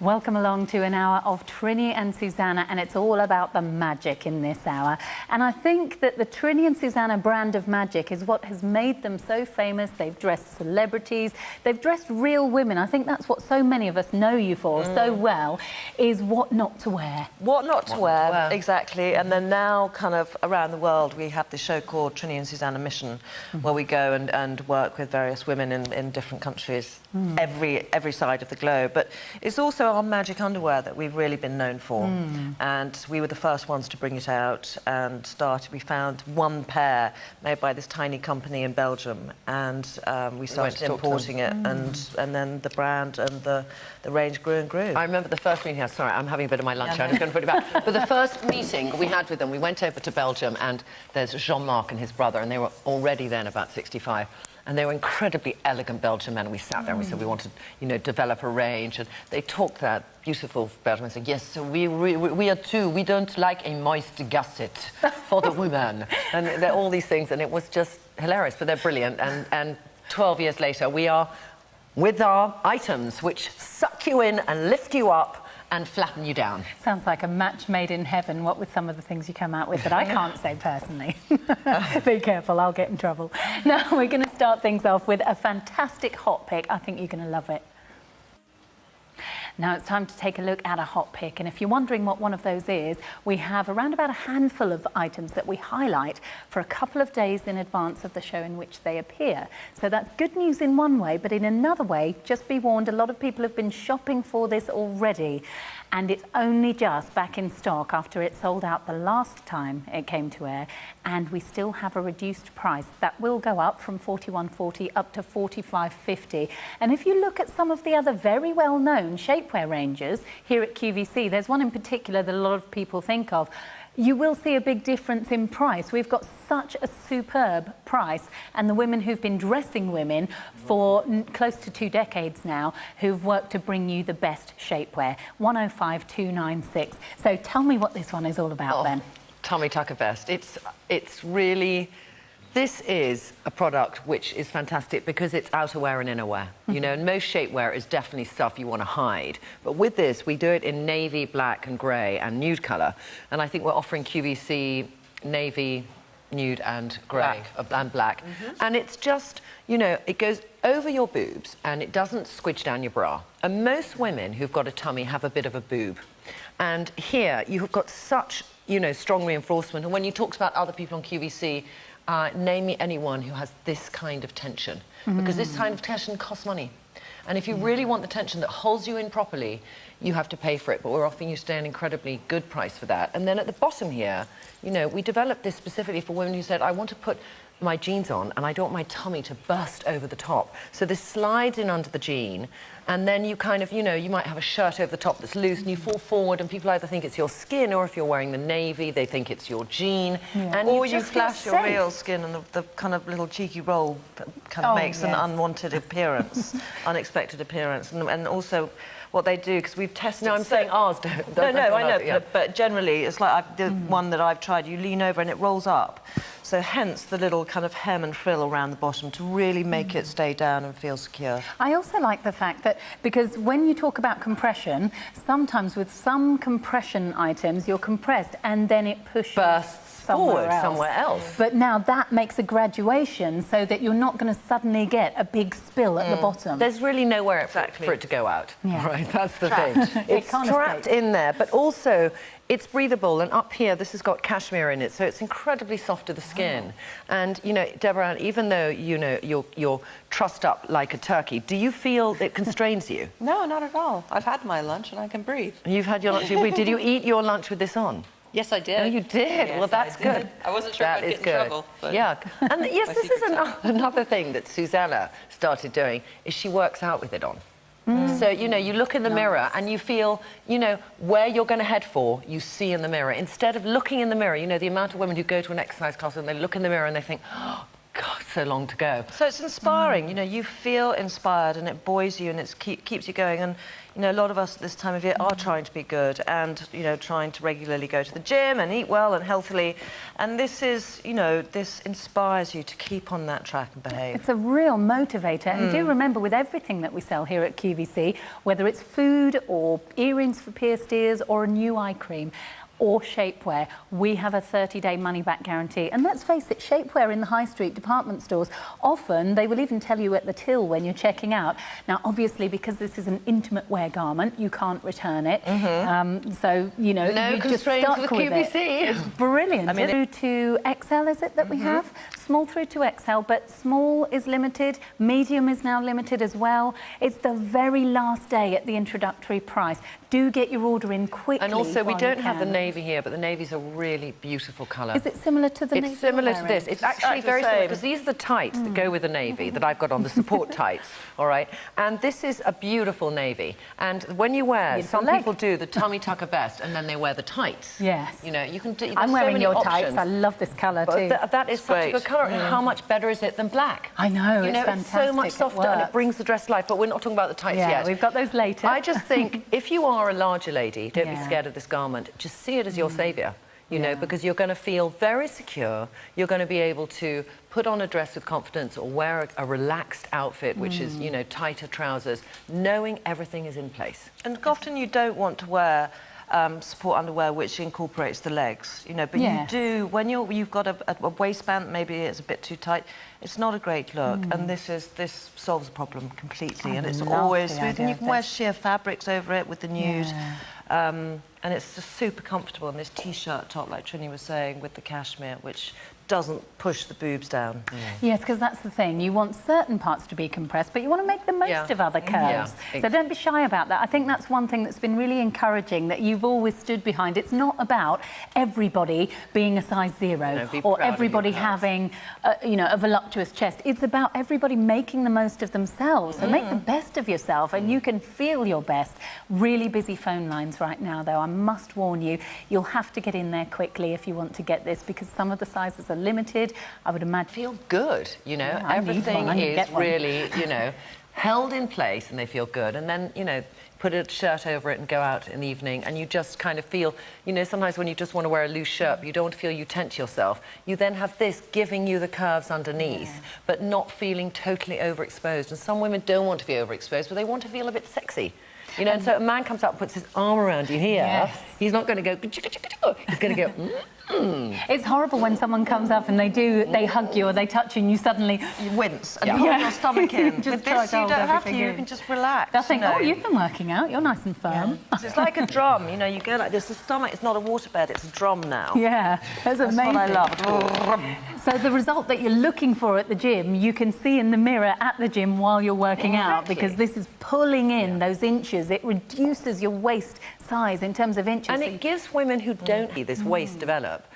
Welcome along to an hour of Trini and Susanna, and it's all about the magic in this hour. And I think that the Trini and Susanna brand of magic is what has made them so famous. They've dressed celebrities, they've dressed real women. I think that's what so many of us know you for so well, is what not to wear. What not to wear, exactly. And then now, kind of around the world, we have this show called Trini and Susanna Mission, where we go and work with various women in different countries, every side of the globe. But it's also our magic underwear that we've really been known for. And we were the first ones to bring it out and started. We found one pair made by this tiny company in Belgium, and we started importing it, and then the brand and the range grew and grew. I remember the first meeting. Sorry, I'm having a bit of my lunch. I'm just going to put it back. But the first meeting we had with them, we went over to Belgium, and there's Jean-Marc and his brother, and they were already then about 65. And they were incredibly elegant Belgian men. We sat there and we said we wanted, you know, develop a range. And they talked that beautiful Belgian and said, yes, so we are too. We don't like a moist gusset for the women. And they're all these things, and it was just hilarious. But they're brilliant. And 12 years later, we are with our items which suck you in and lift you up and flatten you down. Sounds like a match made in heaven, what with some of the things you come out with that I can't say personally. Be careful, I'll get in trouble. Now we're going to start things off with a fantastic hot pick. I think you're going to love it. Now it's time to take a look at a hot pick, and if you're wondering what one of those is, we have around about a handful of items that we highlight for a couple of days in advance of the show in which they appear. So that's good news in one way, but in another way, just be warned, a lot of people have been shopping for this already, and it's only just back in stock after it sold out the last time it came to air, and we still have a reduced price that will go up from $41.40 up to $45.50. And if you look at some of the other very well-known shapewear ranges here at QVC, there's one in particular that a lot of people think of. You will see a big difference in price. We've got such a superb price, and the women who've been dressing women for close to 2 decades now, who've worked to bring you the best shapewear. 105,296. So tell me what this one is all about, Ben. Tummy tucker vest. It's really... This is a product which is fantastic because it's outerwear and innerwear. You know, and most shapewear is definitely stuff you want to hide. But with this, we do it in navy, black and grey and nude colour. And I think we're offering QVC navy, nude and grey and black. And it's just, you know, it goes over your boobs and it doesn't squidge down your bra. And most women who've got a tummy have a bit of a boob. And here, you've got such, you know, strong reinforcement. And when you talked about other people on QVC, name me anyone who has this kind of tension, because this kind of tension costs money. And if you really want the tension that holds you in properly, you have to pay for it. But we're offering you today an incredibly good price for that. And then at the bottom here, you know, we developed this specifically for women who said, I want to put my jeans on and I don't want my tummy to burst over the top. So this slides in under the jean, and then you kind of, you know, you might have a shirt over the top that's loose and you fall forward and people either think it's your skin, or if you're wearing the navy, they think it's your jean. And or you flash your real skin, and the kind of little cheeky roll kind of makes an unwanted appearance, unexpected appearance. And also what they do, because we've tested... No, I'm saying ours don't. No, I know, but generally it's like the one that I've tried, you lean over and it rolls up. So hence the little kind of hem and frill around the bottom to really make it stay down and feel secure. I also like the fact that, because when you talk about compression, sometimes with some compression items, you're compressed and then it pushes somewhere else. But now that makes a graduation so that you're not going to suddenly get a big spill at the bottom. There's really nowhere for it to go out. Right, that's the thing. It's trapped in there, but also it's breathable, and up here this has got cashmere in it, so it's incredibly soft to the skin. And you know, Deborah, even though you know you're trussed up like a turkey, do you feel it constrains you? No, not at all. I've had my lunch and I can breathe. You've had your lunch. Did you eat your lunch with this on? Yes, I did. Oh, you did? Yes, well, that's good. I wasn't sure if I'd get in trouble. But yeah. And yes, this is another thing that Susanna started doing, is she works out with it on. So, you know, you look in the mirror and you feel, you know, where you're going to head for, you see in the mirror. Instead of looking in the mirror, you know, the amount of women who go to an exercise class and they look in the mirror and they think, oh, God, so long to go. So it's inspiring, you know, you feel inspired and it buoys you and it keeps you going. And, you know, a lot of us this time of year are trying to be good and, you know, trying to regularly go to the gym and eat well and healthily. And this is, you know, this inspires you to keep on that track and behave. It's a real motivator. And do remember, with everything that we sell here at QVC, whether it's food or earrings for pierced ears or a new eye cream, or shapewear, we have a 30-day money-back guarantee. And let's face it, shapewear in the high street department stores, often they will even tell you at the till when you're checking out. Now, obviously, because this is an intimate wear garment, you can't return it. So, you know, No you're just constraints stuck with with QVC. it. It's brilliant. I mean, through to XL, is it that we have? Small through to XL, but small is limited. Medium is now limited as well. It's the very last day at the introductory price. Do get your order in quickly. And also, we while don't you have the can. navy here, but the navy's a really beautiful colour. Is it similar to the navy? It's similar to you're this. wearing? It's actually very similar, because these are the tights that go with the navy that I've got on, the support tights, all right? And this is a beautiful navy. And when you wear, some people do the tummy tucker vest and then they wear the tights. Yes. You know, you can do. I'm wearing your options. tights. I love this colour too. But that is such a good colour. And how much better is it than black? I know, you know, it's fantastic. It's so much softer and it brings the dress to life. But we're not talking about the tights Yeah, yet. we've got those later. I just think if you are a larger lady, don't be scared of this garment. Just see it as your saviour. You know, because you're going to feel very secure. You're going to be able to put on a dress with confidence or wear a relaxed outfit, which is, you know, tighter trousers, knowing everything is in place. And often you don't want to wear support underwear which incorporates the legs, you know, but you do, when you've got a waistband, maybe it's a bit too tight, it's not a great look. And this solves the problem completely. And it's always smooth. And you can wear sheer fabrics over it with the nude. And it's just super comfortable in this T-shirt top, like Trini was saying, with the cashmere, which doesn't push the boobs down. Yes, because that's the thing. You want certain parts to be compressed, but you want to make the most of other curves. So don't be shy about that. I think that's one thing that's been really encouraging, that you've always stood behind. It's not about everybody being a size 0 or everybody having, you know, a voluptuous chest. It's about everybody making the most of themselves. So make the best of yourself, and you can feel your best. Really busy phone lines right now, though. I must warn you, you'll have to get in there quickly if you want to get this, because some of the sizes are limited. I would imagine. Feel good, you know. Everything is really, you know, held in place, and they feel good. And then, you know, put a shirt over it and go out in the evening, and you just kind of feel, you know, sometimes when you just want to wear a loose shirt, but you don't want to feel you tent yourself. You then have this giving you the curves underneath, but not feeling totally overexposed. And some women don't want to be overexposed, but they want to feel a bit sexy. You know, and so a man comes up and puts his arm around you here. He's not going to go, he's going to go, It's horrible when someone comes up and they hug you or they touch you and you suddenly... You wince and hold your stomach in. With this, you don't have to. You can just relax. They'll think, oh, you've been working out. You're nice and firm. So it's like a drum, you know, you go like this. The stomach is not a waterbed, it's a drum now. Yeah, that's amazing. That's what I love. So the result that you're looking for at the gym, you can see in the mirror at the gym while you're working out, because this is pulling in those inches. It reduces your waist size in terms of inches. And it gives women who don't see this waist develop.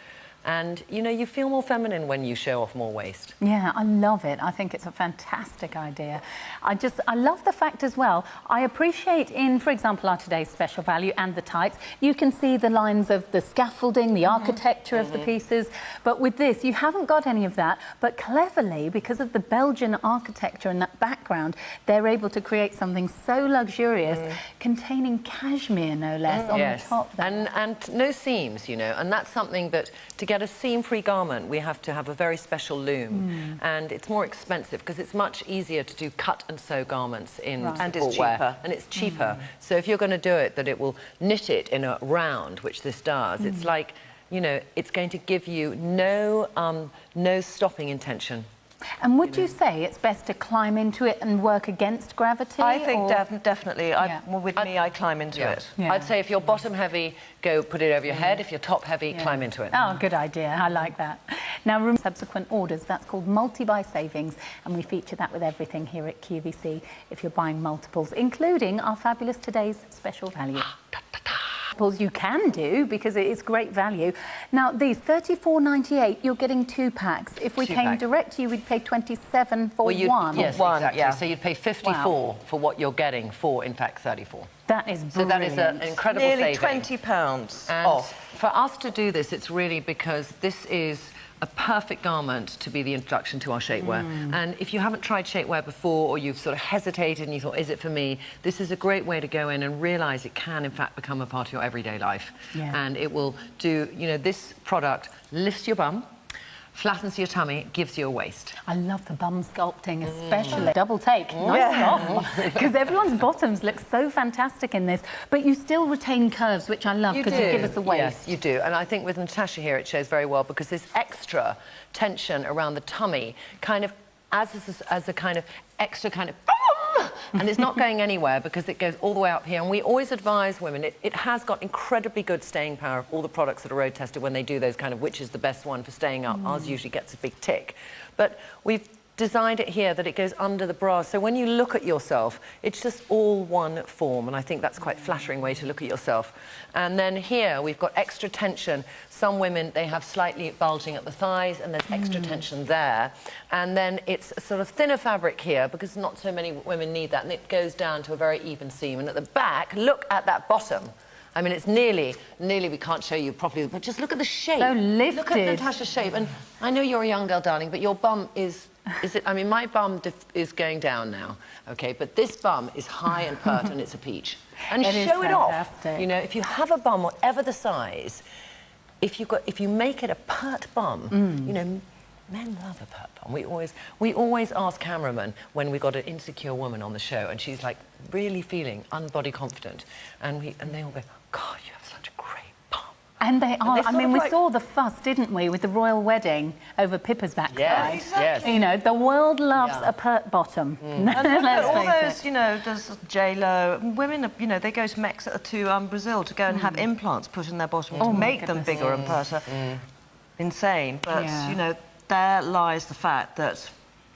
And, you know, you feel more feminine when you show off more waist. Yeah, I love it. I think it's a fantastic idea. I love the fact as well, I appreciate in, for example, our today's special value and the tights, you can see the lines of the scaffolding, the architecture of the pieces. But with this, you haven't got any of that. But cleverly, because of the Belgian architecture and that background, they're able to create something so luxurious, containing cashmere, no less, on the top there. And no seams, you know, and that's something that, to get a seam-free garment, we have to have a very special loom, and it's more expensive because it's much easier to do cut and sew garments in and it's wear. cheaper. And it's cheaper. So if you're going to do it, that it will knit it in a round, which this does. It's like, you know, it's going to give you no stopping intention. And would you say it's best to climb into it and work against gravity? I think definitely. With me, I climb into it. Yeah. I'd say if you're bottom heavy, go put it over your head. If you're top heavy, climb into it. Oh, good idea. I like that. Now, room subsequent orders, that's called multi-buy savings, and we feature that with everything here at QVC if you're buying multiples, including our fabulous today's special value. You can do, because it is great value. Now, these $34.98, you're getting 2 packs. If we came direct to you, we'd pay $27 for one. Yes, one, exactly. So you'd pay $54 for what you're getting for, in fact, $34. That is brilliant. So that is an incredible Nearly saving. £20 And off. for us to do this, it's really because this is a perfect garment to be the introduction to our shapewear. And if you haven't tried shapewear before, or you've sort of hesitated and you thought, is it for me? This is a great way to go in and realise it can, in fact, become a part of your everyday life. Yeah. And it will do, you know, this product lifts your bum, flattens your tummy, gives you a waist. I love the bum sculpting, especially. Double take, nice stop. Because everyone's bottoms look so fantastic in this, but you still retain curves, which I love, because you give us a waist. Yes, you do. And I think with Natasa here, it shows very well, because this extra tension around the tummy kind of as a kind of extra kind of and it's not going anywhere because it goes all the way up here. And we always advise women, it has got incredibly good staying power of all the products that are road tested when they do those kind of, which is the best one for staying up. Ours usually gets a big tick. But we've designed it here that it goes under the bra. So when you look at yourself, it's just all one form. And I think that's quite a flattering way to look at yourself. And then here we've got extra tension. Some women, they have slightly bulging at the thighs and there's extra tension there. And then it's a sort of thinner fabric here because not so many women need that. And it goes down to a very even seam. And at the back, look at that bottom. I mean, it's nearly, we can't show you properly, but just look at the shape. So lifted. Look at Natasha's shape. And I know you're a young girl, darling, but your bum is it, I mean, my bum is going down now, okay, but this bum is high and pert and it's a peach. And show it off. You know, if you have a bum, whatever the size, if you make it a pert bum, you know, men love a pert bum. We always ask cameramen when we got an insecure woman on the show and she's like really feeling unbody confident, and they all go, God, you have such a great bum. And they are. I mean, we saw the fuss, didn't we, with the royal wedding over Pippa's backside. Yes, exactly. You know, the world loves a pert bottom. And look at all those, you know, there's J-Lo. Women, you know, they go to Mexico, to Brazil to go and have implants put in their bottom to make them bigger and perter. Insane. But, you know, there lies the fact that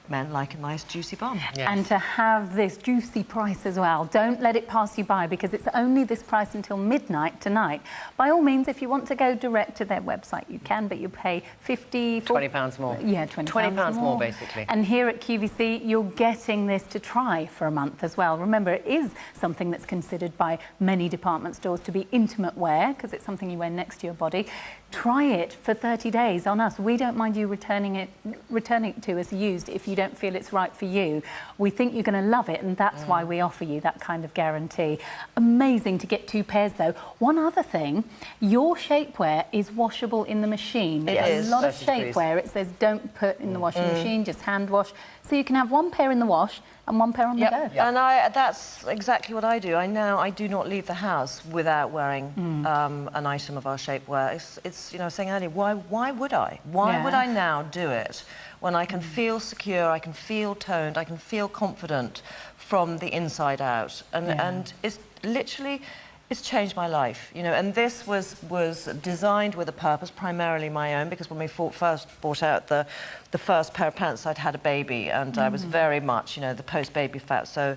men like a nice juicy bum. Yes. And to have this juicy price as well. Don't let it pass you by because it's only this price until midnight tonight. By all means, if you want to go direct to their website, you can, but you pay £20 more. Yeah, £20 more, basically. And here at QVC, you're getting this to try for a month as well. Remember, it is something that's considered by many department stores to be intimate wear because it's something you wear next to your body. Try it for 30 days on us. We don't mind you returning it to us used if you don't feel it's right for you. We think you're going to love it, and that's why we offer you that kind of guarantee. Amazing to get 2 pairs, though. One other thing, your shapewear is washable in the machine. It is. A lot of shapewear, it says don't put in the washing machine, just hand wash. So you can have 1 pair in the wash and 1 pair on the go. And that's exactly what I do. I do not leave the house without wearing an item of our shapewear. It's you know, saying earlier, why would I? Why would I now do it when I can feel secure, I can feel toned, I can feel confident from the inside out? And it's literally, it's changed my life, you know. And this was designed with a purpose, primarily my own, because when we first brought out the first pair of pants, I'd had a baby, and I was very much, you know, the post-baby fat. So,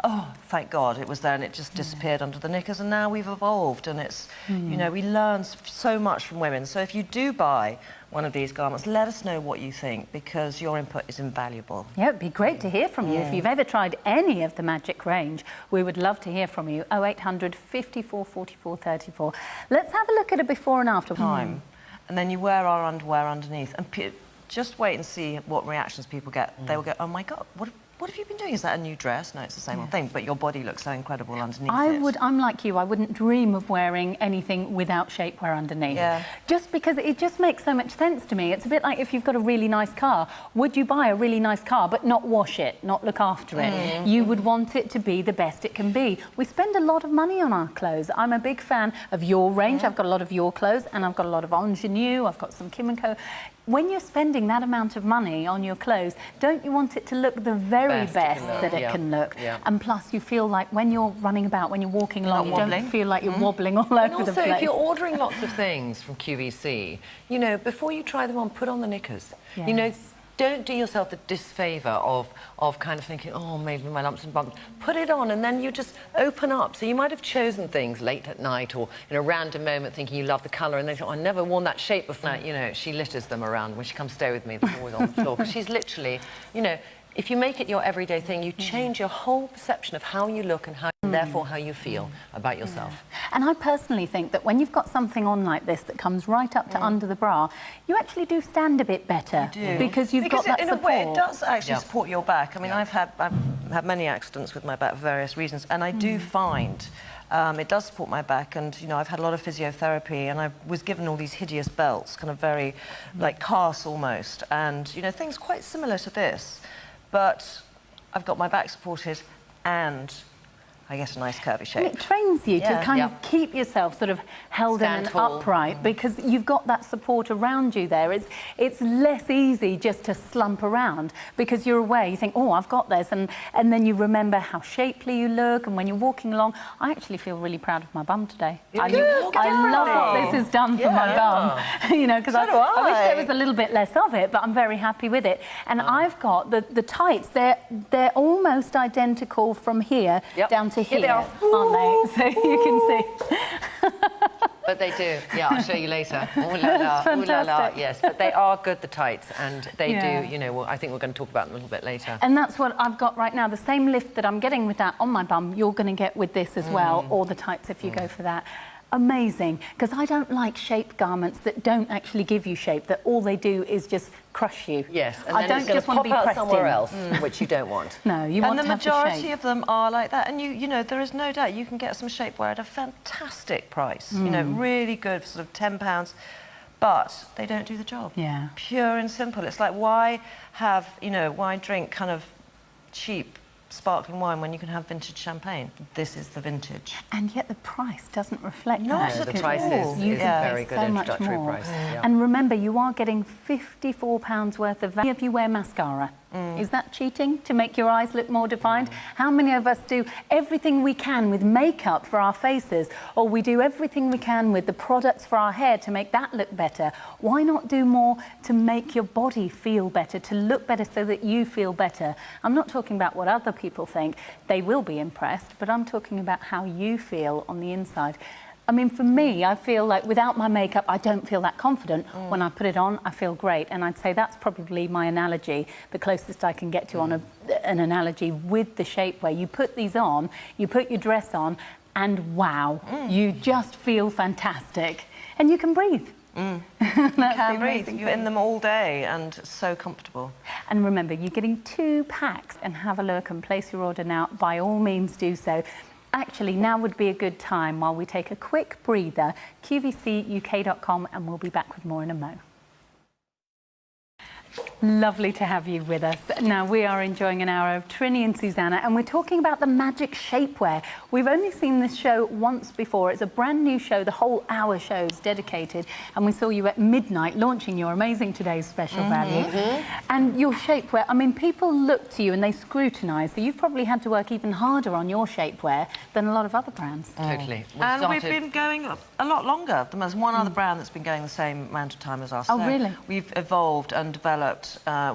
oh, thank God it was there, and it just disappeared under the knickers. And now we've evolved, and it's, you know, we learn so much from women. So if you do buy one of these garments, let us know what you think, because your input is invaluable. Yeah, it'd be great to hear from you. If you've ever tried any of the Magic range, we would love to hear from you. 0800 54 44 34. Let's have a look at a before and after. And then you wear our underwear underneath, and just wait and see what reactions people get. They will go, oh my God, what have you been doing? Is that a new dress? No, it's the same old thing, but your body looks so incredible underneath it. I'm like you, I wouldn't dream of wearing anything without shapewear underneath. Yeah. Just because it just makes so much sense to me. It's a bit like if you've got a really nice car, would you buy a really nice car but not wash it, not look after it? You would want it to be the best it can be. We spend a lot of money on our clothes. I'm a big fan of your range. I've got a lot of your clothes, and I've got a lot of Ingenue. I've got some Kim & Co. When you're spending that amount of money on your clothes, don't you want it to look the very best that it can look? And plus, you feel like when you're running about, when you're walking along, you don't feel like you're wobbling all over the place. Also, if you're ordering lots of things from QVC, you know, before you try them on, put on the knickers. You know, don't do yourself the disfavour of kind of thinking, oh, maybe my lumps and bumps. Put it on, and then you just open up. So you might have chosen things late at night or in a random moment thinking you love the colour, and then you thought, I've never worn that shape before. You know, she litters them around when she comes stay with me. They're always on the floor. Because she's literally, you know, if you make it your everyday thing, you change your whole perception of how you look and how, therefore how you feel about yourself. And I personally think that when you've got something on like this that comes right up to under the bra, you actually do stand a bit better. You do. Because you've got that in support. a way, it does actually support your back. I mean, I've had many accidents with my back for various reasons, and I do find it does support my back. And, you know, I've had a lot of physiotherapy, and I was given all these hideous belts, kind of very, like, cast almost, and, you know, things quite similar to this. But I've got my back supported, and I get a nice curvy shape. And it trains you to kind of keep yourself sort of held in and upright, because you've got that support around you there. It's less easy just to slump around because you're aware, you think, oh, I've got this, and then you remember how shapely you look, and when you're walking along, I actually feel really proud of my bum today. I love what this has done for my bum, you know, because I wish there was a little bit less of it, but I'm very happy with it. And I've got the tights, they're almost identical from here down to here, aren't they? So you can see. But they do. Yeah, I'll show you later. Ooh la la, ooh la la. Yes, but they are good, the tights, and they do, you know, well, I think we're going to talk about them a little bit later. And that's what I've got right now. The same lift that I'm getting with that on my bum, you're going to get with this as well, or the tights if you go for that. Amazing, because I don't like shape garments that don't actually give you shape, that all they do is just crush you. Yes, and I then don't it's going just to want to pop be out somewhere else, in. which you don't want. No, you want to have the shape. And the majority of them are like that. And you know, there is no doubt you can get some shapewear at a fantastic price. You know, really good, for sort of £10. But they don't do the job. Yeah. Pure and simple. It's like, why have, you know, why drink kind of cheap sparkling wine when you can have vintage champagne? This is the vintage. And yet the price doesn't reflect Not that. No, the price is a very good introductory price. And remember, you are getting £54 worth of value if you wear mascara. Is that cheating to make your eyes look more defined? How many of us do everything we can with makeup for our faces, or we do everything we can with the products for our hair to make that look better? Why not do more to make your body feel better, to look better so that you feel better? I'm not talking about what other people think. They will be impressed, but I'm talking about how you feel on the inside. I mean, for me, I feel like without my makeup, I don't feel that confident. When I put it on, I feel great. And I'd say that's probably my analogy, the closest I can get to on an analogy with the shapewear. You put these on, you put your dress on, and wow, you just feel fantastic. And you can breathe. You can breathe. You're in them all day, and so comfortable. And remember, you're getting 2 packs, and have a look and place your order now. By all means, do so. Actually, now would be a good time while we take a quick breather. QVCUK.com, and we'll be back with more in a mo. Lovely to have you with us. Now, we are enjoying an hour of Trini and Susanna, and we're talking about the magic shapewear. We've only seen this show once before. It's a brand new show. The whole hour show is dedicated, and we saw you at midnight launching your amazing Today's Special Value. And your shapewear, I mean, people look to you and they scrutinise, so you've probably had to work even harder on your shapewear than a lot of other brands. Totally. We've been going a lot longer. There's one other brand that's been going the same amount of time as us. Oh, really? We've evolved and developed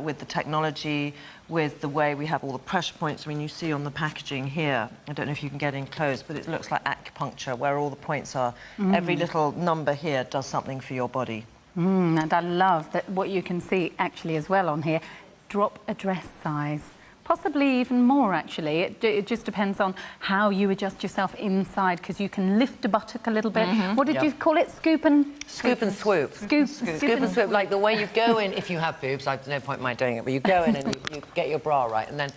with the technology, with the way we have all the pressure points. I mean, you see on the packaging here, I don't know if you can get in close, but it looks like acupuncture, where all the points are. Every little number here does something for your body. And I love that what you can see actually as well on here. Drop a dress size. Possibly even more, actually. It just depends on how you adjust yourself inside, because you can lift a buttock a little bit. What did you call it? Scoop and swoop. Scoop and swoop, like the way you go in, if you have boobs, there's no point in my doing it, but you go in and you get your bra right, and then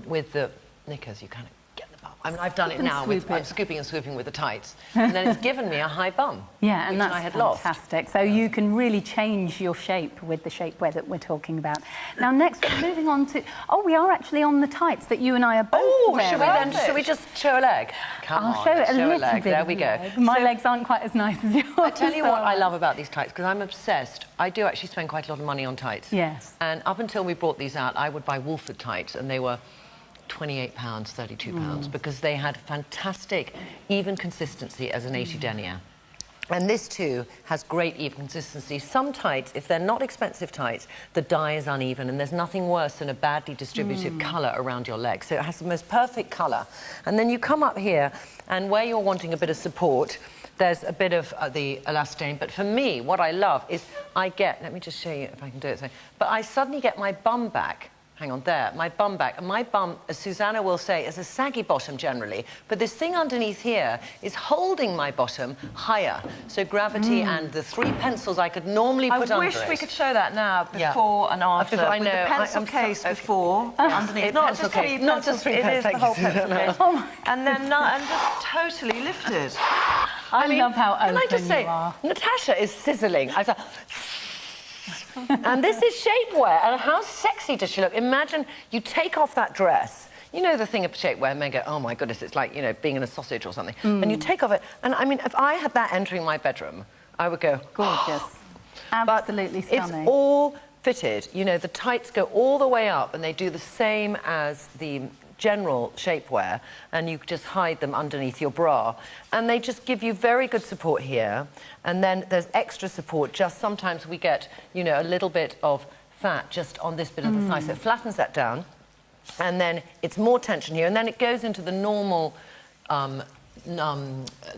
with the knickers, you kind of get the bum. I mean, I've done it now. I'm scooping and swooping with the tights, and then it's given me a high bum. Yeah, and which that's I had fantastic. lost. So you can really change your shape with the shapewear that we're talking about. Now, next, moving on to... Oh, we are actually on the tights that you and I are both wearing. Should we just show a leg? I'll show it a little bit. There we go. My legs aren't quite as nice as yours. I tell you what I love about these tights, because I'm obsessed. I do actually spend quite a lot of money on tights. Yes. And up until we brought these out, I would buy Wolford tights, and they were £28, £32, because they had fantastic even consistency as an 80 denier. And this too has great even consistency. Some tights, if they're not expensive tights, the dye is uneven, and there's nothing worse than a badly distributed colour around your leg. So it has the most perfect colour. And then you come up here, and where you're wanting a bit of support, there's a bit of the elastane. But for me, what I love is I get, let me just show you if I can do it, but I suddenly get my bum back hang on, there, my bum back. And my bum, as Susanna will say, is a saggy bottom generally, but this thing underneath here is holding my bottom higher. So gravity and the 3 pencils I could normally put under it. I wish we could show that now, before and after. I know. With the pencil case before, underneath. Not just three not just three pencils, it is the whole pencil case. Oh and then and just totally lifted. I love how open can I just say, you are. Natasha is sizzling. I thought, and this is shapewear, and how sexy does she look? Imagine you take off that dress. You know the thing of shapewear, men go, oh my goodness, it's like, you know, being in a sausage or something. And you take off it, and I mean, if I had that entering my bedroom, I would go, gorgeous. Absolutely stunning. It's all fitted. You know, the tights go all the way up, and they do the same as the general shapewear, and you just hide them underneath your bra, and they just give you very good support here, and then there's extra support. Just sometimes we get, you know, a little bit of fat just on this bit of the thigh, so it flattens that down, and then it's more tension here, and then it goes into the normal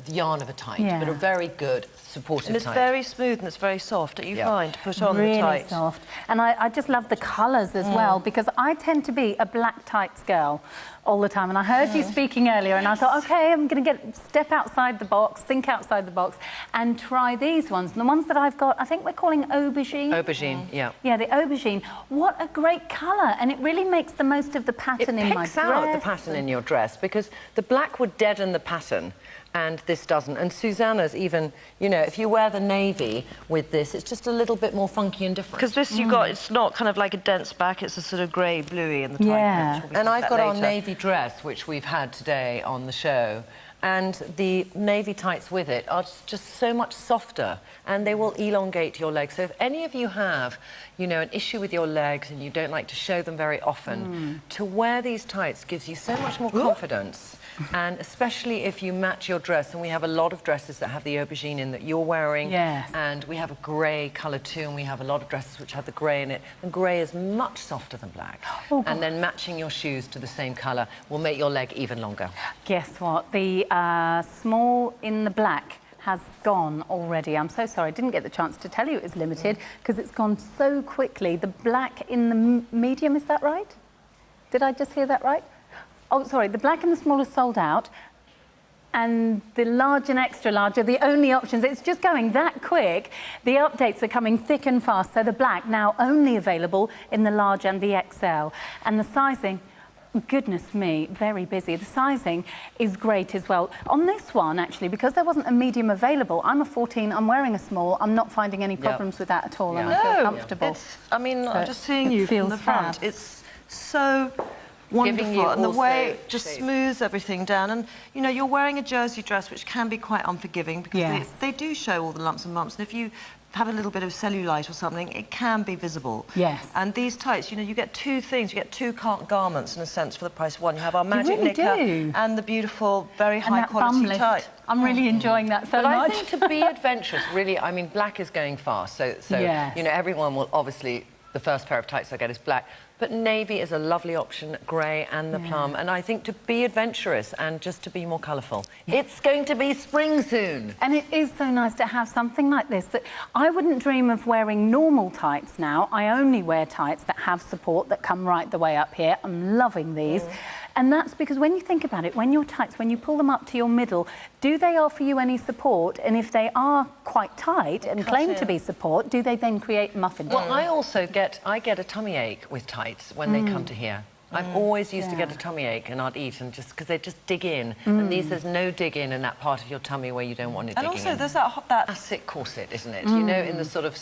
yarn of a tight, but a very good supportive and it's tight. very smooth and it's very soft that you find to put on really the tight. Soft. And I just love the colours as well, because I tend to be a black tights girl all the time. And I heard you speaking earlier, and I thought, okay, I'm going to step outside the box, think outside the box, and try these ones. And the ones that I've got, I think we're calling aubergine. Aubergine, yeah. Yeah, the aubergine. What a great colour, and it really makes the most of the pattern in my dress. It picks out the pattern in your dress, because the black would deaden the pattern, and this doesn't. And Susanna's even, you know, if you wear the navy with this, it's just a little bit more funky and different. Because this, it's not kind of like a dense back, it's a sort of grey, bluey in the tight. And I've got our navy dress, which we've had today on the show, and the navy tights with it are just so much softer, and they will elongate your legs. So if any of you have, you know, an issue with your legs and you don't like to show them very often, to wear these tights gives you so much more confidence. And especially if you match your dress, and we have a lot of dresses that have the aubergine in that you're wearing, and we have a grey colour too, and we have a lot of dresses which have the grey in it, and grey is much softer than black. And then matching your shoes to the same colour will make your leg even longer. Guess what? The small in the black has gone already. I'm so sorry, I didn't get the chance to tell you it was limited, because it's gone so quickly. The black in the medium, is that right? Did I just hear that right? Oh, sorry, the black and the small are sold out, and the large and extra large are the only options. It's just going that quick. The updates are coming thick and fast, so the black now only available in the large and the XL. And the sizing, goodness me, very busy. The sizing is great as well. On this one, actually, because there wasn't a medium available, I'm a 14, I'm wearing a small, I'm not finding any problems with that at all, and I feel comfortable. I mean, I'm just seeing you from the front. Fab. It's so wonderful, and the way it just smooths everything down. And you know, you're wearing a jersey dress, which can be quite unforgiving, because they do show all the lumps and bumps, and if you have a little bit of cellulite or something, it can be visible. Yes. And these tights, you know, you get two things. You get two garments, in a sense, for the price of one. You have our magic knicker and the beautiful, very high quality tight. I'm really enjoying that so much. I think to be adventurous, really, I mean, black is going fast, so you know, everyone will obviously, the first pair of tights I get is black. But navy is a lovely option, grey and the plum. And I think to be adventurous and just to be more colourful. It's going to be spring soon. And it is so nice to have something like this that I wouldn't dream of wearing normal tights now. I only wear tights that have support, that come right the way up here. I'm loving these. And that's because when you think about it, when your tights, when you pull them up to your middle, do they offer you any support? And if they are quite tight and claim to be support, do they then create muffin? Well, I get a tummy ache with tights when they come to here. I've always used to get a tummy ache, and I'd eat, and just because they just dig in. And there's no dig in that part of your tummy where you don't want it digging in. And also there's that classic corset, isn't it? You know, in the sort of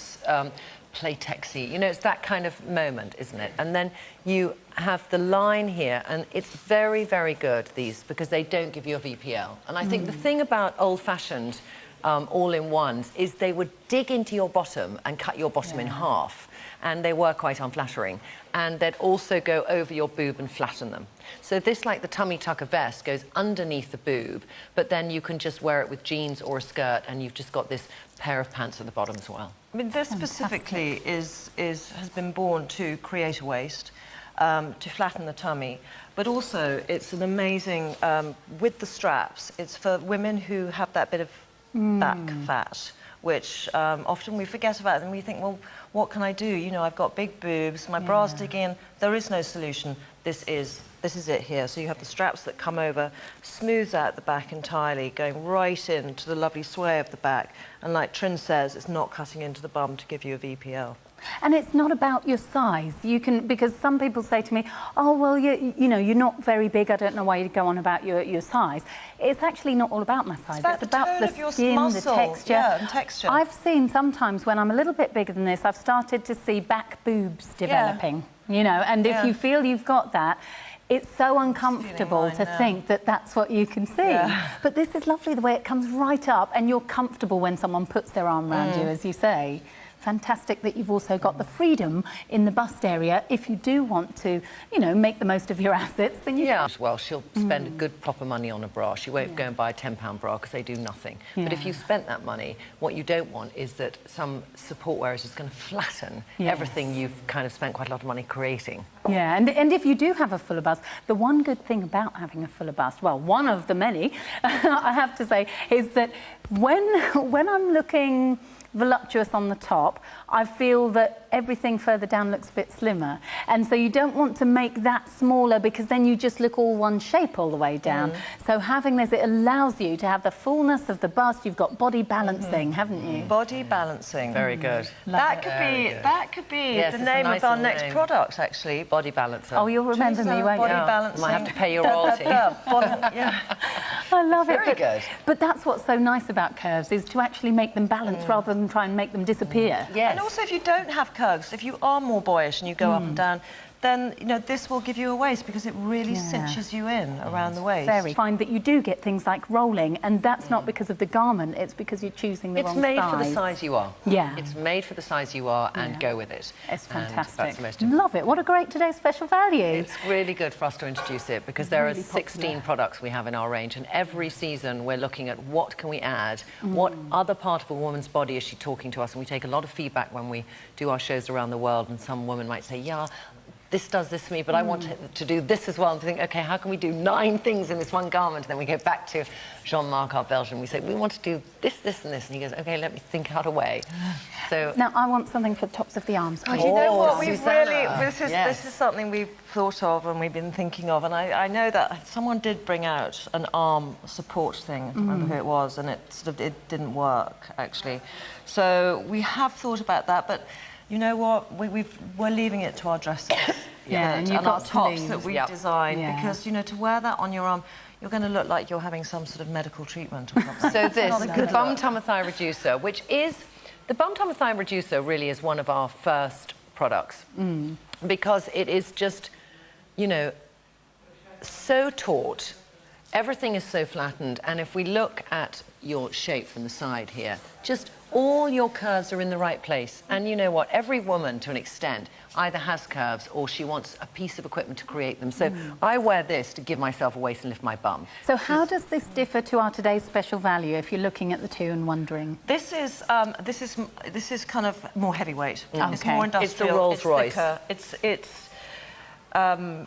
platexy, you know, it's that kind of moment, isn't it? And then you have the line here, and it's very, very good, these, because they don't give you a VPL. And I think the thing about old-fashioned all-in-ones is they would dig into your bottom and cut your bottom in half, and they were quite unflattering. And they'd also go over your boob and flatten them. So this, like the tummy tucker vest, goes underneath the boob, but then you can just wear it with jeans or a skirt, and you've just got this pair of pants at the bottom as well. I mean, this specifically has been born to create a waist, to flatten the tummy, but also it's an amazing, with the straps, it's for women who have that bit of back fat, which often we forget about, and we think, well, what can I do? You know, I've got big boobs, my bra's digging in. There is no solution. This is it here. So you have the straps that come over, smooths out the back entirely, going right into the lovely sway of the back. And like Trin says, it's not cutting into the bum to give you a VPL. And it's not about your size. You can, because some people say to me, oh, well, you know, you're not very big. I don't know why you go on about your size. It's actually not all about my size. It's about the skin, muscle, the texture. Yeah, and texture. I've seen sometimes when I'm a little bit bigger than this, I've started to see back boobs developing, you know, and if you feel you've got that, it's so uncomfortable to think that that's what you can see. Yeah. But this is lovely, the way it comes right up, and you're comfortable when someone puts their arm around you, as you say. Fantastic that you've also got the freedom in the bust area. If you do want to, you know, make the most of your assets, then you can. Well, she'll spend good proper money on a bra. She won't go and buy a £10 bra because they do nothing. But if you spent that money, what you don't want is that some support wear is just going to flatten everything you've kind of spent quite a lot of money creating. Yeah, and if you do have a fuller bust, the one good thing about having a fuller bust, well, one of the many, I have to say, is that when I'm looking voluptuous on the top, I feel that everything further down looks a bit slimmer, and so you don't want to make that smaller because then you just look all one shape all the way down. So having this, it allows you to have the fullness of the bust. You've got body balancing, haven't you? Body balancing. Very good. That could be Yes, the name nice of our little next name. product, actually. Body balancer. Oh, you'll remember me, won't body you? balancing. Might have to pay your royalty. I love it. Very good. But that's what's so nice about curves, is to actually make them balance rather than try and make them disappear. Yes. And also, if you don't have curves, if you are more boyish and you go up and down, then, you know, this will give you a waist because it really cinches you in around the waist. Very. Find that you do get things like rolling, and that's not because of the garment, it's because you're choosing the wrong size. It's made for the size you are. Yeah. It's made for the size you are, and go with it. It's fantastic. And that's the most important. Love it. What a great today's special value. It's really good for us to introduce it because there are 16 products we have in our range, and every season we're looking at what can we add, what other part of a woman's body is she talking to us, and we take a lot of feedback when we do our shows around the world, and some women might say, yeah, this does this for me, but I want to do this as well. And think, okay, how can we do 9 things in this one garment? And then we go back to Jean-Marc, our Belgian. We say, we want to do this, this, and this. And he goes, okay, let me think out a way. So now I want something for the tops of the arms, please. You know what? We've Susanna. really, this is something we've thought of and we've been thinking of. And I know that someone did bring out an arm support thing. I don't remember who it was, and it didn't work, actually. So we have thought about that, but you know what? We're leaving it to our dresses. And you've and got our tops that we design, because you know, to wear that on your arm, you're going to look like you're having some sort of medical treatment or something. So this, the bum tumor thigh reducer, which is, the bum tumor thigh reducer really is one of our first products because it is just, you know, so taut. Everything is so flattened, and if we look at your shape from the side here, just all your curves are in the right place. And you know what? Every woman, to an extent, either has curves or she wants a piece of equipment to create them. So I wear this to give myself a waist and lift my bum. So how does this differ to our today's special value, if you're looking at the two and wondering? This is kind of more heavyweight. It's more industrial. It's the Rolls Royce. It's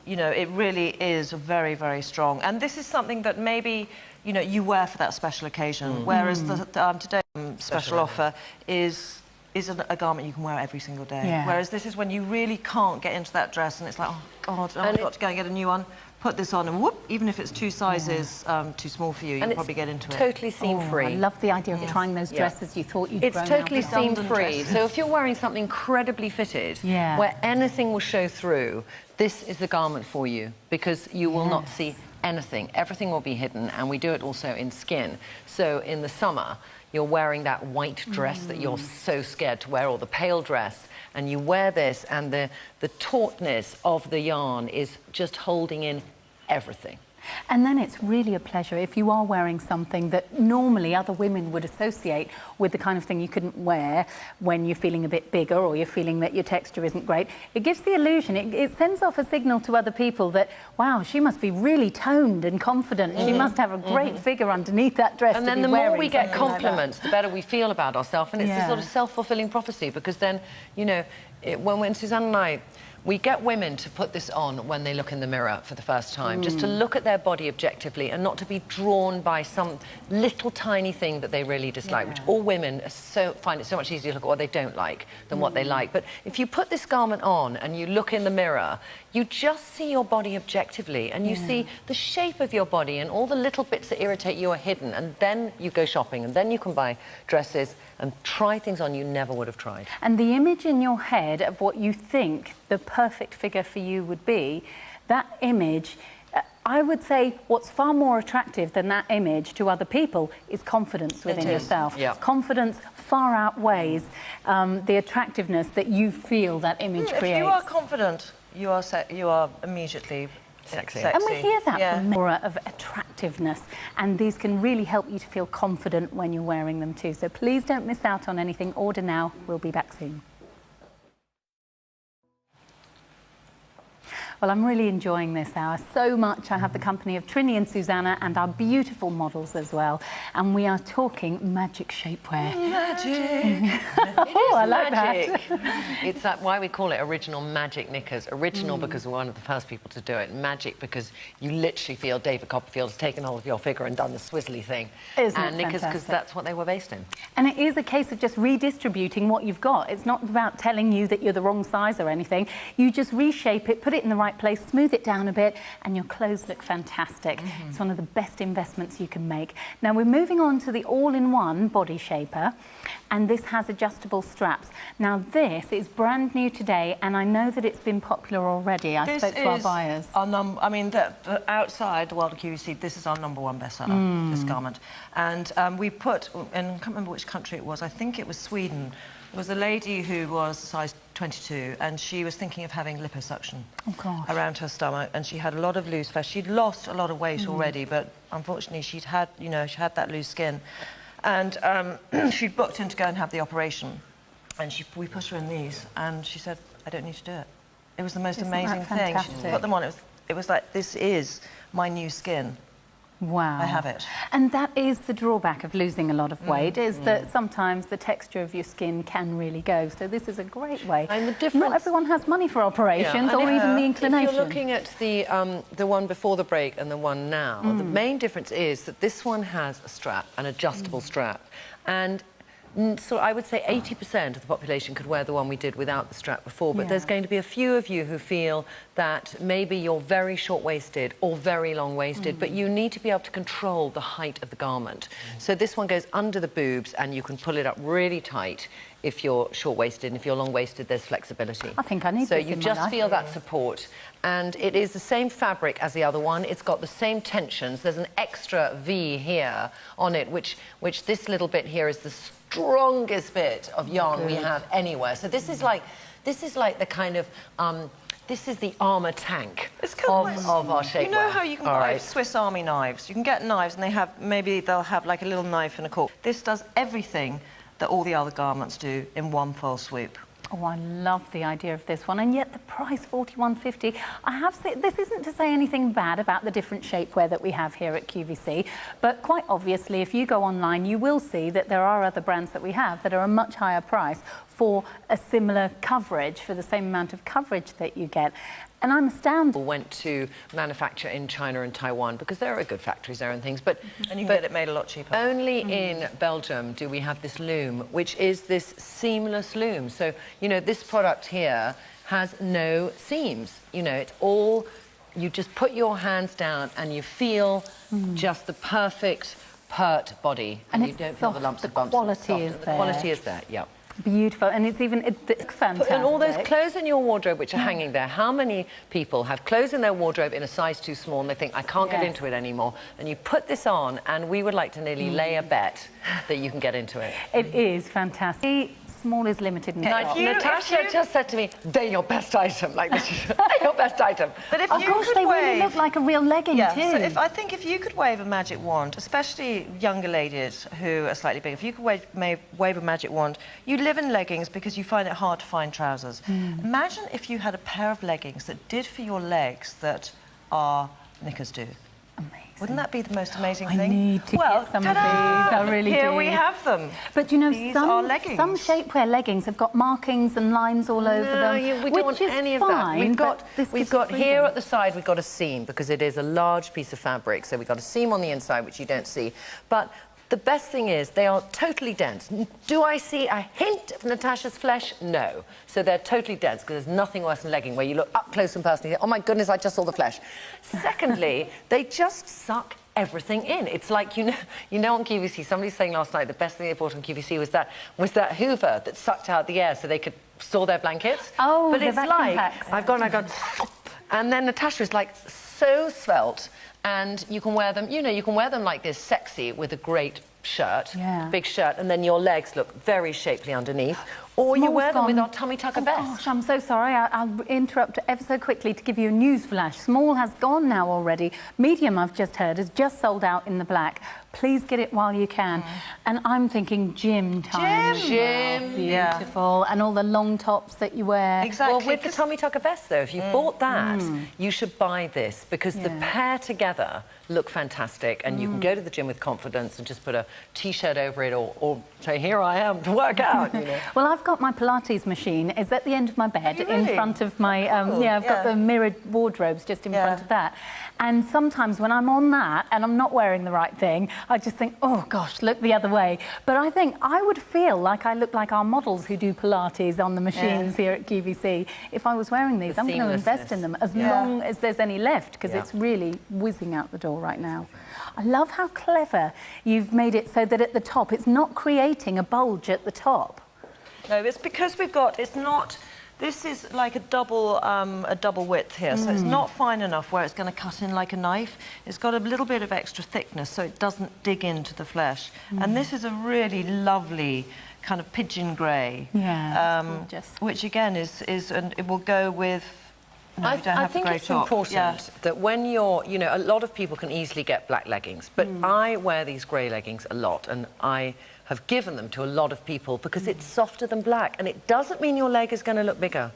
you know, it really is very, very strong. And this is something that maybe, you know, you wear for that special occasion, whereas the today's special offer is a garment you can wear every single day. Yeah. Whereas this is when you really can't get into that dress and it's like, oh, God, I've got to go and get a new one. Put this on and whoop, even if it's 2 sizes too small for you, you'll probably get into it. Totally seam-free. I love the idea of trying those dresses you thought you'd It's grown totally out of. seam-free. So if you're wearing something incredibly fitted, where anything will show through, this is the garment for you because you will not see anything. Everything will be hidden, and we do it also in skin. So in the summer, you're wearing that white dress that you're so scared to wear, or the pale dress, and you wear this, and the tautness of the yarn is just holding in everything. And then it's really a pleasure if you are wearing something that normally other women would associate with the kind of thing you couldn't wear when you're feeling a bit bigger or you're feeling that your texture isn't great. It gives the illusion, it sends off a signal to other people that, wow, she must be really toned and confident. She must have a great figure underneath that dress. And then the more we get compliments, the better we feel about ourselves. And it's a sort of self-fulfilling prophecy because then, you know, when Suzanne and I, we get women to put this on when they look in the mirror for the first time, just to look at their body objectively and not to be drawn by some little tiny thing that they really dislike, which all women find it so much easier to look at what they don't like than what they like. But if you put this garment on and you look in the mirror, you just see your body objectively, and you see the shape of your body, and all the little bits that irritate you are hidden, and then you go shopping, and then you can buy dresses and try things on you never would have tried. And the image in your head of what you think the perfect figure for you would be, that image, I would say what's far more attractive than that image to other people is confidence within yourself. Yeah. Confidence far outweighs the attractiveness that you feel that image creates. If you are confident, you are immediately sexy. And we hear that from aura of attractiveness, and these can really help you to feel confident when you're wearing them too. So please don't miss out on anything. Order now. We'll be back soon. Well, I'm really enjoying this hour so much. I have the company of Trini and Susanna and our beautiful models as well. And we are talking magic shapewear. Magic! Oh, I like that. It's why we call it original magic knickers. Original because we're one of the first people to do it. Magic because you literally feel David Copperfield has taken hold of your figure and done the swizzly thing. Isn't and it knickers because fantastic? that's what they were based in. And it is a case of just redistributing what you've got. It's not about telling you that you're the wrong size or anything. You just reshape it, put it in the right place, smooth it down a bit, and your clothes look fantastic. It's one of the best investments you can make. Now we're moving on to the all-in-one body shaper, and this has adjustable straps. Now this is brand new today, and I know that it's been popular already. I spoke to our buyers. I mean, outside the world of QVC, this is our #1 bestseller, this garment. And we put, and I can't remember which country it was, I think it was Sweden. There was a lady who was size 22, and she was thinking of having liposuction around her stomach, and she had a lot of loose flesh. She'd lost a lot of weight already, but unfortunately she had that loose skin. And she'd booked in to go and have the operation. And we put her in these, and she said, I don't need to do it. It was the most amazing thing. She put them on, it was like, this is my new skin. Wow. I have it. And that is the drawback of losing a lot of weight, is that sometimes the texture of your skin can really go. So this is a great way. And the difference... Not everyone has money for operations or even the inclination. If you're looking at the one before the break and the one now, the main difference is that this one has a strap, an adjustable strap. And so I would say 80% of the population could wear the one we did without the strap before, but there's going to be a few of you who feel that maybe you're very short-waisted or very long-waisted, but you need to be able to control the height of the garment. So this one goes under the boobs, and you can pull it up really tight if you're short-waisted, and if you're long-waisted, there's flexibility. I think I need so this you in my just life. feel that support. And it is the same fabric as the other one. It's got the same tensions. There's an extra V here on it, which this little bit here is the strongest bit of yarn we have anywhere. So this is like the kind of this is the armour tank of our shapewear. You know how you can buy Swiss Army knives? You can get knives, and they'll have like a little knife and a cork. This does everything that all the other garments do in one fell swoop. Oh, I love the idea of this one, and yet the price, $41.50. I have said, this isn't to say anything bad about the different shapewear that we have here at QVC, but quite obviously, if you go online, you will see that there are other brands that we have that are a much higher price for a similar coverage, for the same amount of coverage that you get. And I'm astounded. Went to manufacture in China and Taiwan because there are good factories there and things, but and you can get it made a lot cheaper. Only in Belgium do we have this loom, which is this seamless loom. So, you know, this product here has no seams. You know, it's all, you just put your hands down and you feel just the perfect pert body, and you don't feel the lumps and bumps. The quality is there. The quality is there, yeah. Beautiful, and it's fantastic. And all those clothes in your wardrobe which are hanging there, how many people have clothes in their wardrobe in a size too small and they think, I can't get into it anymore, and you put this on, and we would like to nearly lay a bet that you can get into it. It is fantastic. Small is limited. Natasha just said to me, they're your best item, like this is your best item. But if of course, they really look like a real legging too. So I think if you could wave a magic wand, especially younger ladies who are slightly bigger, if you could wave a magic wand, you live in leggings because you find it hard to find trousers. Imagine if you had a pair of leggings that did for your legs that our knickers do. Wouldn't that be the most amazing I thing? need to get some of these. I really do. Here we have them. But you know, These are leggings. some shapewear leggings have got markings and lines all over them. We don't want any of that. We've got here at the side, we've got a seam because it is a large piece of fabric. So we've got a seam on the inside, which you don't see. But the best thing is they are totally dense. Do I see a hint of Natasha's flesh? No. So they're totally dense because there's nothing worse than legging where you look up close and personal and you think, oh my goodness, I just saw the flesh. Secondly, they just suck everything in. It's like, you know on QVC, somebody was saying last night the best thing they bought on QVC was that Hoover that sucked out the air so they could store their blankets. Oh, but it's like, packs. I've gone, and then Natasha is like so svelte. And you can wear them, you can wear them like this, sexy, with a great shirt, big shirt, and then your legs look very shapely underneath. Or you wear them with our tummy tucker vest. Gosh, I'm so sorry. I'll interrupt ever so quickly to give you a news flash. Small has gone now already. Medium, I've just heard, is just sold out in the black. Please get it while you can. And I'm thinking gym time. Gym. Beautiful. And all the long tops that you wear. Exactly. Well, with the tummy tucker vest, though, if you bought that, you should buy this because the pair together look fantastic and you can go to the gym with confidence and just put a T-shirt over it or say, here I am to work out, Well, I've got my Pilates machine. It's at the end of my bed in front of my... I've got the mirrored wardrobes just in front of that. And sometimes when I'm on that and I'm not wearing the right thing, I just think, oh, gosh, look the other way. But I think I would feel like I look like our models who do Pilates on the machines here at QVC. If I was wearing these, I'm going to invest in them as long as there's any left, because it's really whizzing out the door right now. I love how clever you've made it so that at the top, it's not creating a bulge at the top. No, it's because we've got, it's not, this is like a double width here, so it's not fine enough where it's going to cut in like a knife. It's got a little bit of extra thickness so it doesn't dig into the flesh. And this is a really lovely kind of pigeon grey, which again is and it will go with... No, I think it's important that when you're, a lot of people can easily get black leggings, but I wear these grey leggings a lot and I have given them to a lot of people because it's softer than black and it doesn't mean your leg is going to look bigger.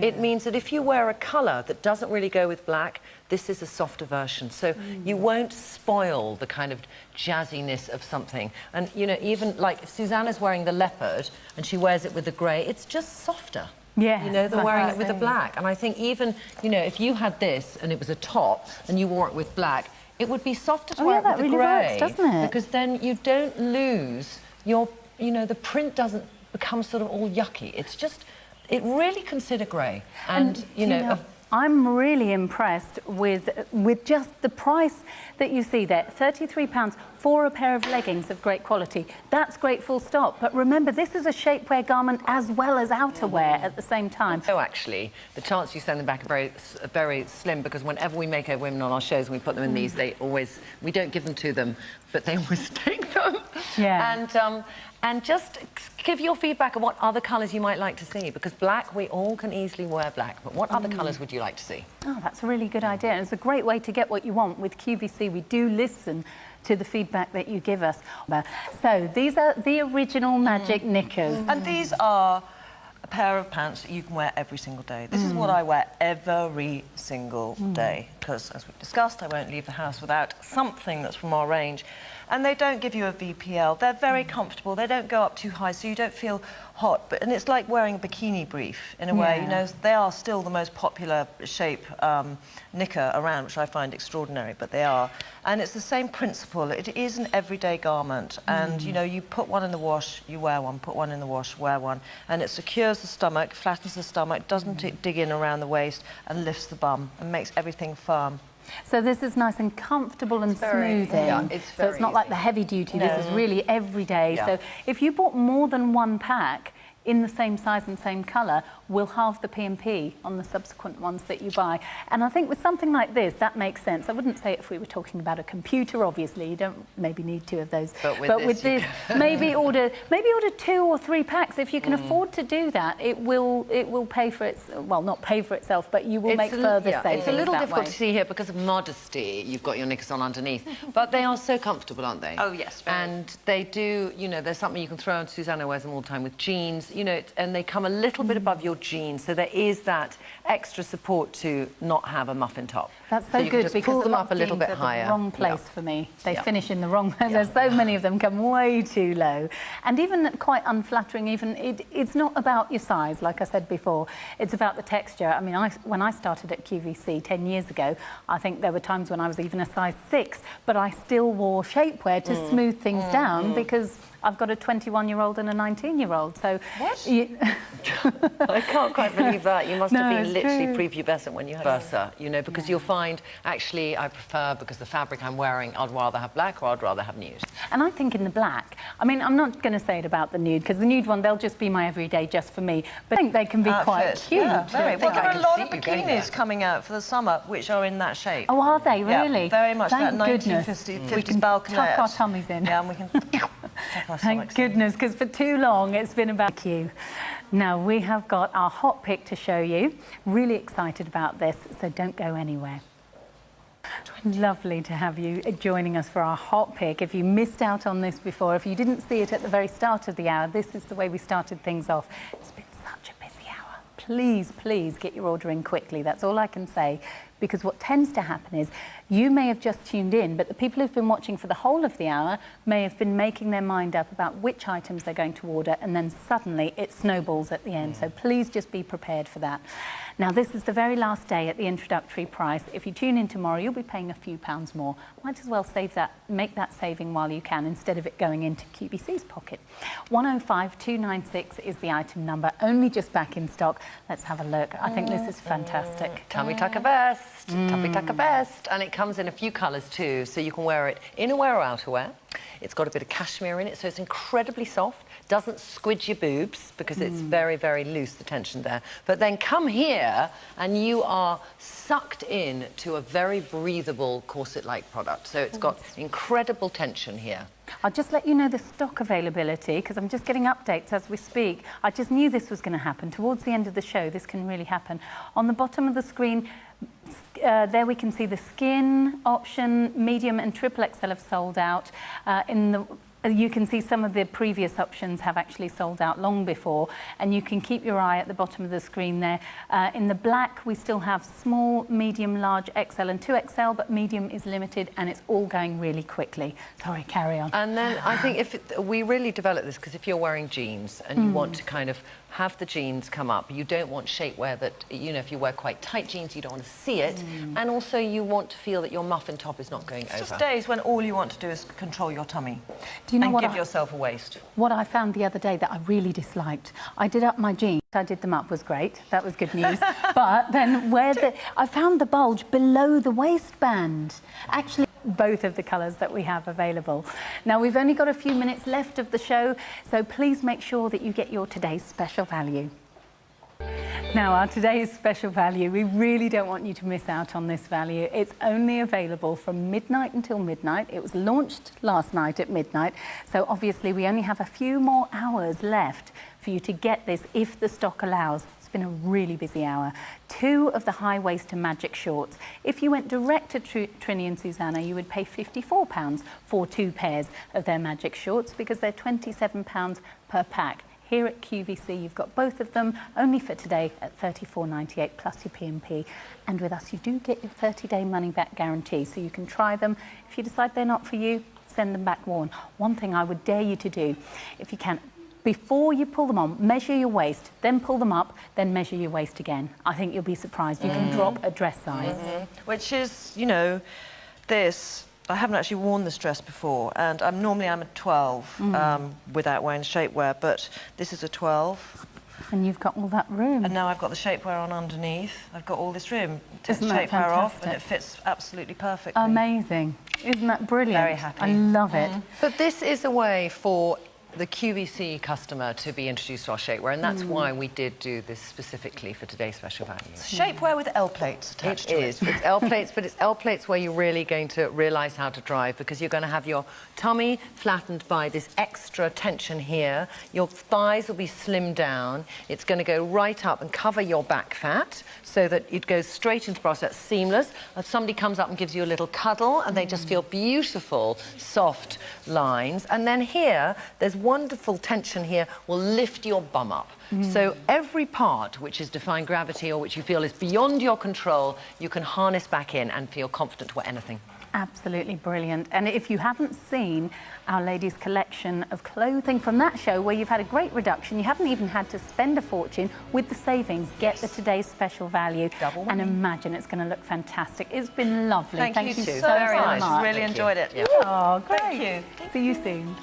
It means that if you wear a colour that doesn't really go with black, this is a softer version. So you won't spoil the kind of jazziness of something. And, even like if Susanna's wearing the leopard and she wears it with the grey, it's just softer. They're wearing it with the black. And I think even, if you had this and it was a top and you wore it with black, it would be softer to wear it with the really grey. works, doesn't it? Because then you don't lose your, the print doesn't become sort of all yucky. It's just, it really consider grey. And, I'm really impressed with just the price that you see there. £33 for a pair of leggings of great quality. That's great, full stop. But remember, this is a shapewear garment as well as outerwear at the same time. So actually, the chance you send them back are very slim because whenever we make our women on our shows and we put them in these, we don't give them to them, but they always take them. And just give your feedback on what other colours you might like to see, because black, we all can easily wear black, but what other colours would you like to see? Oh, that's a really good idea. And it's a great way to get what you want. With QVC, we do listen to the feedback that you give us. So these are the original magic knickers. And these are a pair of pants that you can wear every single day. This is what I wear every single day, because as we've discussed, I won't leave the house without something that's from our range. And they don't give you a VPL. They're very comfortable. They don't go up too high, so you don't feel hot. And it's like wearing a bikini brief, in a way. They are still the most popular shape knicker around, which I find extraordinary, but they are. And it's the same principle. It is an everyday garment. And, you put one in the wash, you wear one. Put one in the wash, wear one. And it secures the stomach, flattens the stomach, doesn't dig in around the waist, and lifts the bum, and makes everything firm. So this is nice and comfortable and smoothing. So it's not like the heavy duty. This is really every day. So if you bought more than one pack in the same size and same colour, we'll halve the P&P on the subsequent ones that you buy. And I think with something like this, that makes sense. I wouldn't say it if we were talking about a computer, obviously. You don't maybe need two of those. But with this maybe order 2 or 3 packs. If you can afford to do that, it will pay for not pay for itself, but you will make further savings. It's a little difficult to see here because of modesty. You've got your knickers on underneath. But they are so comfortable, aren't they? Oh, yes. And they do, there's something you can throw on. Susanna wears them all the time with jeans. you know, and they come a little bit above your jeans, so there is that extra support to not have a muffin top. That's so you good, just because pull them lot up a of little jeans bit are higher. the wrong place for me. They finish in the wrong. There's so many of them come way too low, and even quite unflattering. Even it's not about your size, like I said before. It's about the texture. I mean, when I started at QVC 10 years ago, I think there were times when I was even a size 6, but I still wore shapewear to smooth things down because I've got a 21-year-old and a 19-year-old. So what? I can't quite believe that. You must have been it's literally true. prepubescent when you had Malbasa, you know, because you'll find, actually, I prefer, because the fabric I'm wearing, I'd rather have black or I'd rather have nude. And I think in the black, I mean, I'm not going to say it about the nude, because the nude one, they'll just be my everyday just for me. But I think they can be quite cute. Yeah, very. Well, there I are can a lot see of you going bikinis there. coming out for the summer which are in that shape. Oh, are they really? Yeah, very much. Thank that goodness. 1950s We can balconette. tuck our tummies in. Yeah, and we can tuck our Thank stomachs in. goodness, because for too long it's been about you. Now we have got our hot pick to show you. Really excited about this, so don't go anywhere. Lovely to have you joining us for our hot pick. If you missed out on this before, if you didn't see it at the very start of the hour, this is the way we started things off. It's been such a busy hour. Please, please get your order in quickly. That's all I can say. Because what tends to happen is you may have just tuned in, but the people who've been watching for the whole of the hour may have been making their mind up about which items they're going to order, and then suddenly it snowballs at the end. So please just be prepared for that. Now, this is the very last day at the introductory price. If you tune in tomorrow, you'll be paying a few pounds more. Might as well save that, make that saving while you can, instead of it going into QVC's pocket. 105296 is the item number, only just back in stock. Let's have a look. I think this is fantastic. Tummy tucker vest, tummy tucker vest, and it comes in a few colours too, so you can wear it innerwear or outerwear. It's got a bit of cashmere in it, so it's incredibly soft. Doesn't squidge your boobs because it's very, very loose, the tension there. But then come here and you are sucked in to a very breathable corset-like product. So it's got incredible tension here. I'll just let you know the stock availability, because I'm just getting updates as we speak. I just knew this was going to happen. Towards the end of the show, this can really happen. On the bottom of the screen, there we can see the skin option, medium and triple XL have sold out. You can see some of the previous options have actually sold out long before, and you can keep your eye at the bottom of the screen there. In the black, we still have small, medium, large, XL and 2XL, but medium is limited, and it's all going really quickly. Sorry, carry on. And then I think we really develop this, because if you're wearing jeans and you want to kind of have the jeans come up, you don't want shapewear that, you know, if you wear quite tight jeans, you don't want to see it, and also you want to feel that your muffin top is not going over. Just days when all you want to do is control your tummy. Do you know and what give yourself a waist. What I found the other day that I really disliked, I did up my jeans. I did them up, was great. That was good news. But then I found the bulge below the waistband. Actually, both of the colours that we have available. Now, we've only got a few minutes left of the show, so please make sure that you get your today's special value. Now, our today's special value, we really don't want you to miss out on this value. It's only available from midnight until midnight. It was launched last night at midnight, so obviously we only have a few more hours left for you to get this if the stock allows. It's been a really busy hour. 2 of the high-waist magic shorts. If you went direct to Trini and Susanna, you would pay £54 for 2 pairs of their magic shorts, because they're £27 per pack. Here at QVC, you've got both of them, only for today at $34.98 plus your P&P. And with us, you do get your 30-day money-back guarantee, so you can try them. If you decide they're not for you, send them back worn. One thing I would dare you to do, if you can, before you pull them on, measure your waist, then pull them up, then measure your waist again. I think you'll be surprised. You can drop a dress size. Which is, you know, this... I haven't actually worn this dress before, and normally I'm a 12 without wearing shapewear, but this is a 12. And you've got all that room. And now I've got the shapewear on underneath. I've got all this room. Take the Isn't that shapewear off, fantastic? and it fits absolutely perfectly. Amazing. Isn't that brilliant? Very happy. I love it. But this is a way for the QVC customer to be introduced to our shapewear, and that's why we did do this specifically for today's special value. Shapewear with L plates attached to it. It is. It's L plates, but it's L plates where you're really going to realise how to drive, because you're going to have your tummy flattened by this extra tension here. Your thighs will be slimmed down. It's going to go right up and cover your back fat so that it goes straight into the bra. That's seamless. If somebody comes up and gives you a little cuddle, and they just feel beautiful, soft lines. And then here, there's wonderful tension here will lift your bum up. So every part which is defying gravity or which you feel is beyond your control, you can harness back in and feel confident to wear anything. Absolutely brilliant. And if you haven't seen our ladies' collection of clothing from that show where you've had a great reduction, you haven't even had to spend a fortune, with the savings, get the today's special value. And imagine it's going to look fantastic. It's been lovely. Thank you so very much. Really enjoyed it. Oh, great. Thank you. See you soon.